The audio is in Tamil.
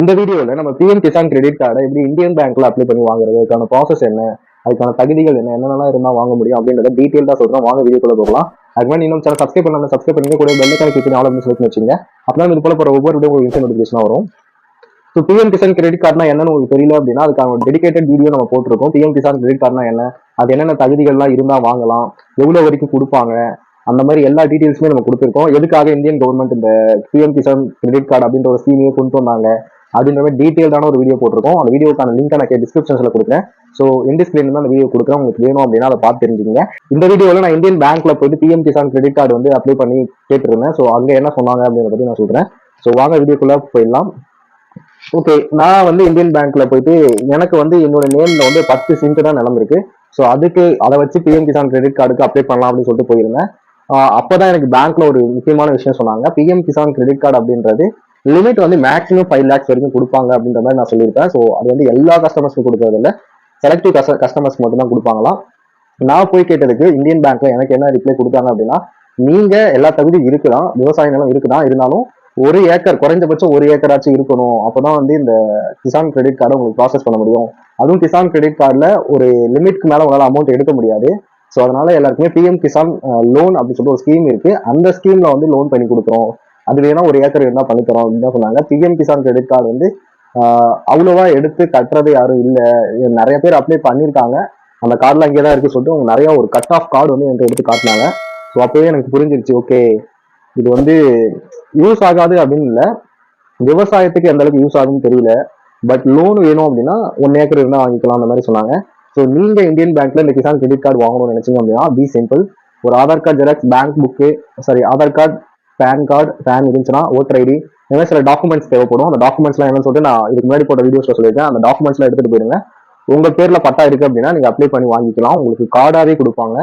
இந்த வீடியோல நம்ம பிஎம் கிசான் கிரெடிட் கார்டை எப்படி இந்தியன் பேங்க்ல அப்ளை பண்ணி வாங்குறது, அதுக்கான ப்ராசஸ் என்ன, அதுக்கான தகுதிகள் என்ன, என்னென்னலாம் இருந்தா வாங்க முடியும் அப்படின்றத டீட்டெயில்டா சொல்றோம். வாங்க வீடியோக்குள்ள போகலாம். அதுக்கு முன்னாடி இன்னும் சேனல் சப்ஸ்கிரைப் பண்ணாம சப்ஸ்கிரைப் பண்ணிக்க, கூட பெல் ஐகானை கிளிக் பண்ணி ஆல் அப்படின்னு சொல்லி வச்சுங்க. அப்பதான் இது போல போற ஒவ்வொரு வீடியோ உங்களுக்கு இன்ஸ்டன்ட் நோட்டிஃபிகேஷன் வரும். ஸோ பிஎம் கிசான் கிரெடிட் கார்டுனா என்னன்னு உங்களுக்கு தெரியல அப்படின்னா அதுக்கான ஒரு டெடிகேட்டட் வீடியோ நம்ம போட்டிருக்கோம். பிஎம் கிசான் கிரெடிட் கார்டுனா என்ன, அது என்னென்ன தகுதிகள்லாம் இருந்தா வாங்கலாம், எவ்வளவு வரைக்கும் கொடுப்பாங்க, அந்த மாதிரி எல்லா டீடைல்ஸுமே நம்ம கொடுத்துருக்கோம். எதுக்காக இந்தியன் கவர்மெண்ட் இந்த பிஎம் கிசான் கிரெடிட் கார்டு அப்படின்ற ஒரு ஸ்கீமையே கொண்டு வந்தாங்க அப்படின்ற மாதிரி டீடைல்டான ஒரு வீடியோ போட்டிருக்கோம். அந்த வீடியோக்கான லிங்க் நான் டிஸ்கிரிப்ஷன்ஸ்ல கொடுக்குறேன். ஸோ என் டிஸ்பிளேல அந்த வீடியோ கொடுக்குறேன். உங்களுக்கு வேணும் அப்படின்னா அதை பார்த்து தெரிஞ்சுக்கங்க. இந்த வீடியோவில் நான் இந்தியன் பேங்க்ல போயிட்டு பிஎம் கிசான் கிரெடிட் கார்டு வந்து அப்ளை பண்ணி கேட்டிருந்தேன். ஸோ அங்கே என்ன சொன்னாங்க அப்படின்றத பத்தி நான் சொல்றேன். ஸோ வாங்க வீடியோக்குள்ள போயிடலாம். ஓகே, நான் வந்து இந்தியன் பேங்க்ல போயிட்டு எனக்கு வந்து என்னோட நேம்ல வந்து 10 சிங்க் தான் நிலம் இருக்கு. ஸோ அதுக்கு அதை வச்சு பிஎம் கிசான் கிரெடிட் கார்டுக்கு அப்ளை பண்ணலாம் அப்படின்னு சொல்லிட்டு போயிருந்தேன். அப்பதான் எனக்கு பேங்க்ல ஒரு முக்கியமான விஷயம் சொன்னாங்க. பிஎம் கிசான் கிரெடிட் கார்டு அப்படின்றது லிமிட் வந்து மேக்ஸிமம் 5 lakhs வரைக்கும் கொடுப்பாங்க அப்படின்ற மாதிரி நான் சொல்லியிருப்பேன். ஸோ அது வந்து எல்லா கஸ்டமர்ஸ்க்கும் கொடுக்கறது இல்லை, செலக்டிவ் கஸ்டமர்ஸ் மட்டும் தான் கொடுப்பாங்களாம். நான் போய் கேட்டதுக்கு இந்தியன் பேங்க்ல எனக்கு என்ன ரிப்ளை கொடுத்தாங்க அப்படின்னா, நீங்க எல்லா தகுதியும் இருக்குதான், விவசாய நிலம் இருக்குதான், இருந்தாலும் 1 ஏக்கர் குறைந்தபட்சம் 1 ஏக்கராச்சும் இருக்கணும். அப்பதான் வந்து இந்த கிசான் கிரெடிட் கார்டை உங்களுக்கு ப்ராசஸ் பண்ண முடியும். அதுவும் கிசான் கிரெடிட் கார்டுல ஒரு லிமிட்க்கு மேல உங்களால அமௌண்ட் எடுக்க முடியாது. ஸோ அதனால எல்லாருக்குமே பிஎம் கிசான் லோன் அப்படின்னு சொல்லிட்டு ஒரு ஸ்கீம் இருக்கு. அந்த ஸ்கீம்ல வந்து லோன் பண்ணி கொடுக்குறோம். அது வேணா 1 ஏக்கர் இருந்தா பண்ணி தரோம் அப்படின்னு தான் சொன்னாங்க. பிஎம் கிசான் கிரெடிட் கார்டு வந்து அவ்வளவா எடுத்து கட்டுறது யாரும் இல்லை. நிறைய பேர் அப்ளை பண்ணியிருக்காங்க. அந்த கார்டுல அங்கேதான் இருக்கு சொல்லிட்டு அவங்க நிறைய ஒரு கட் ஆஃப் கார்டு வந்து என்கிட்ட எடுத்து காட்டினாங்க. ஸோ அப்பவே எனக்கு புரிஞ்சிருச்சு, ஓகே இது வந்து யூஸ் ஆகாது அப்படின்னு இல்லை, விவசாயத்துக்கு எந்த அளவுக்கு யூஸ் ஆகுதுன்னு தெரியல. பட் லோன் வேணும் அப்படின்னா 1 ஏக்கர் இருந்தா வாங்கிக்கலாம் அந்த மாதிரி சொன்னாங்க. ஸோ நீங்க இந்தியன் பேங்க்ல இந்த கிசான் கிரெடிட் கார்டு வாங்கணும்னு நினைச்சீங்க அப்படின்னா பி சிம்பிள். ஒரு Aadhaar card xerox, bank book, sorry Aadhaar card, PAN card, PAN இருந்துச்சுன்னா ஓட்டர் ஐடி, இந்த மாதிரி சில டாக்குமெண்ட்ஸ் தேவைப்படும். அந்த டாக்குமெண்ட்ஸ்லாம் என்னன்னு சொல்லிட்டு நான் இதுக்கு முன்னாடி போட்ட வீடியோஸ்ல சொல்லியிருக்கேன். அந்த டாக்குமெண்ட்ஸ்லாம் எடுத்துட்டு போயிருங்க. உங்க பேர்ல பட்டா இருக்கு அப்படின்னா நீங்க அப்ளை பண்ணி வாங்கிக்கலாம். உங்களுக்கு கார்டாவே கொடுப்பாங்க.